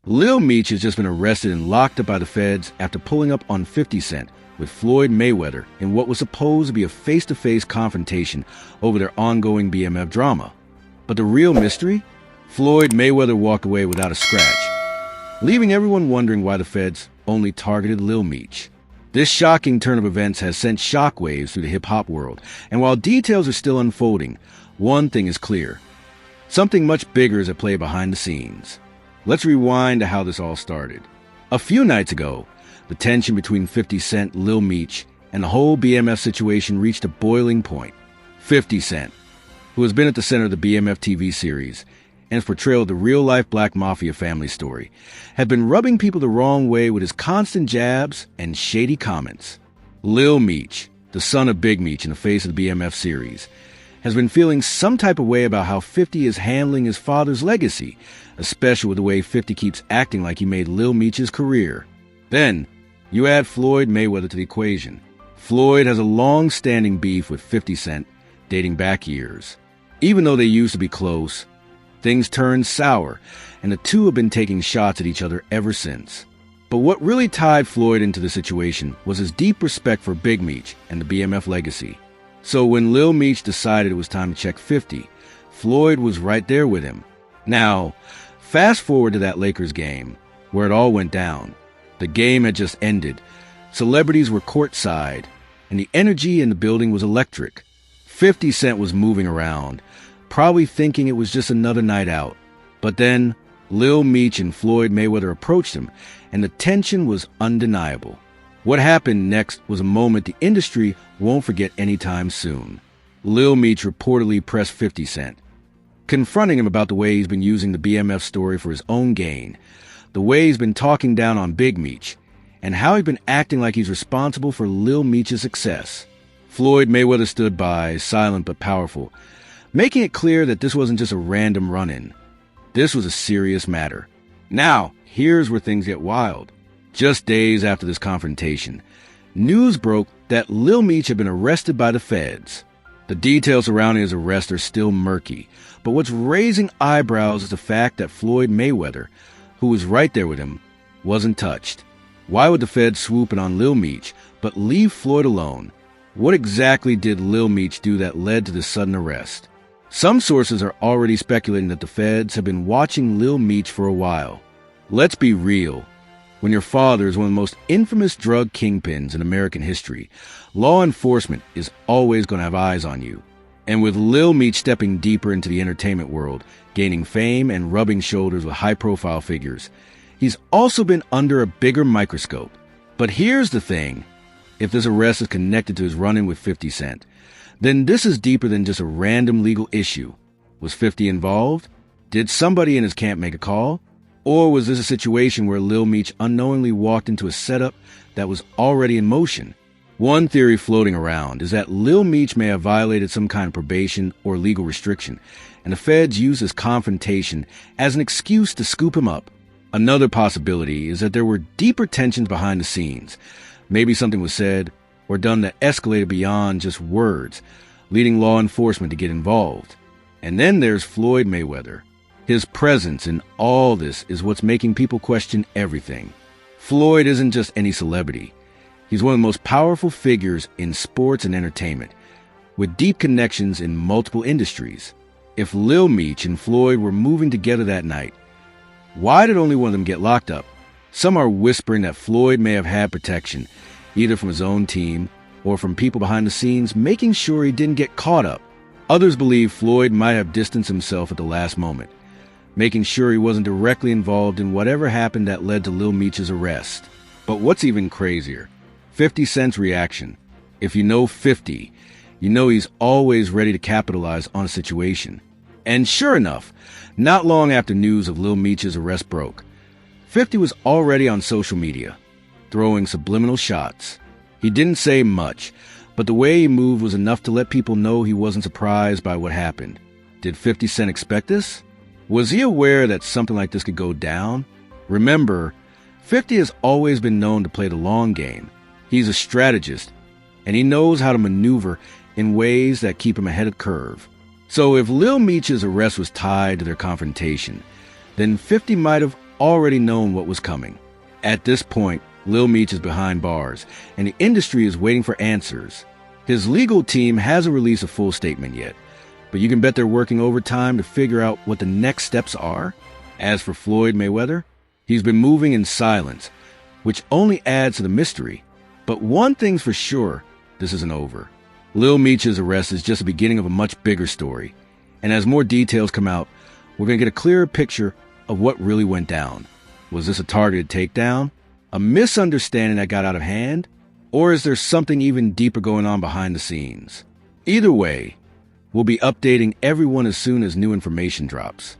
Lil Meech has just been arrested and locked up by the feds after pulling up on 50 Cent with Floyd Mayweather in what was supposed to be a face-to-face confrontation over their ongoing BMF drama. But the real mystery? Floyd Mayweather walked away without a scratch, leaving everyone wondering why the feds only targeted Lil Meech. This shocking turn of events has sent shockwaves through the hip-hop world, and while details are still unfolding, one thing is clear. Something much bigger is at play behind the scenes. Let's rewind to how this all started. A few nights ago, the tension between 50 Cent, Lil Meech, and the whole BMF situation reached a boiling point. 50 Cent, who has been at the center of the BMF TV series and his portrayal of the real-life Black Mafia family story, had been rubbing people the wrong way with his constant jabs and shady comments. Lil Meech, the son of Big Meech in the face of the BMF series, has been feeling some type of way about how 50 is handling his father's legacy, especially with the way 50 keeps acting like he made Lil Meech's career. Then, you add Floyd Mayweather to the equation. Floyd has a long-standing beef with 50 Cent, dating back years. Even though they used to be close, things turned sour, and the two have been taking shots at each other ever since. But what really tied Floyd into the situation was his deep respect for Big Meech and the BMF legacy. So when Lil Meech decided it was time to check 50, Floyd was right there with him. Now, fast forward to that Lakers game, where it all went down. The game had just ended. Celebrities were courtside, and the energy in the building was electric. 50 Cent was moving around, probably thinking it was just another night out. But then, Lil Meech and Floyd Mayweather approached him, and the tension was undeniable. What happened next was a moment the industry won't forget anytime soon. Lil Meech reportedly pressed 50 Cent, confronting him about the way he's been using the BMF story for his own gain, the way he's been talking down on Big Meech, and how he's been acting like he's responsible for Lil Meech's success. Floyd Mayweather stood by, silent but powerful, making it clear that this wasn't just a random run-in. This was a serious matter. Now, here's where things get wild. Just days after this confrontation, news broke that Lil Meech had been arrested by the feds. The details surrounding his arrest are still murky, but what's raising eyebrows is the fact that Floyd Mayweather, who was right there with him, wasn't touched. Why would the feds swoop in on Lil Meech, but leave Floyd alone? What exactly did Lil Meech do that led to this sudden arrest? Some sources are already speculating that the feds have been watching Lil Meech for a while. Let's be real. When your father is one of the most infamous drug kingpins in American history, law enforcement is always going to have eyes on you. And with Lil Meech stepping deeper into the entertainment world, gaining fame and rubbing shoulders with high-profile figures, he's also been under a bigger microscope. But here's the thing. If this arrest is connected to his run-in with 50 Cent, then this is deeper than just a random legal issue. Was 50 involved? Did somebody in his camp make a call? Or was this a situation where Lil Meech unknowingly walked into a setup that was already in motion? One theory floating around is that Lil Meech may have violated some kind of probation or legal restriction, and the feds used this confrontation as an excuse to scoop him up. Another possibility is that there were deeper tensions behind the scenes. Maybe something was said or done that escalated beyond just words, leading law enforcement to get involved. And then there's Floyd Mayweather. His presence in all this is what's making people question everything. Floyd isn't just any celebrity. He's one of the most powerful figures in sports and entertainment, with deep connections in multiple industries. If Lil Meech and Floyd were moving together that night, why did only one of them get locked up? Some are whispering that Floyd may have had protection, either from his own team or from people behind the scenes making sure he didn't get caught up. Others believe Floyd might have distanced himself at the last moment, making sure he wasn't directly involved in whatever happened that led to Lil Meech's arrest. But what's even crazier? 50 Cent's reaction. If you know 50, you know he's always ready to capitalize on a situation. And sure enough, not long after news of Lil Meech's arrest broke, 50 was already on social media, throwing subliminal shots. He didn't say much, but the way he moved was enough to let people know he wasn't surprised by what happened. Did 50 Cent expect this? Was he aware that something like this could go down? Remember, 50 has always been known to play the long game. He's a strategist, and he knows how to maneuver in ways that keep him ahead of the curve. So if Lil Meech's arrest was tied to their confrontation, then 50 might have already known what was coming. At this point, Lil Meech is behind bars, and the industry is waiting for answers. His legal team hasn't released a full statement yet, but you can bet they're working overtime to figure out what the next steps are. As for Floyd Mayweather, he's been moving in silence, which only adds to the mystery. But one thing's for sure, this isn't over. Lil Meech's arrest is just the beginning of a much bigger story. And as more details come out, we're going to get a clearer picture of what really went down. Was this a targeted takedown? A misunderstanding that got out of hand? Or is there something even deeper going on behind the scenes? Either way, we'll be updating everyone as soon as new information drops.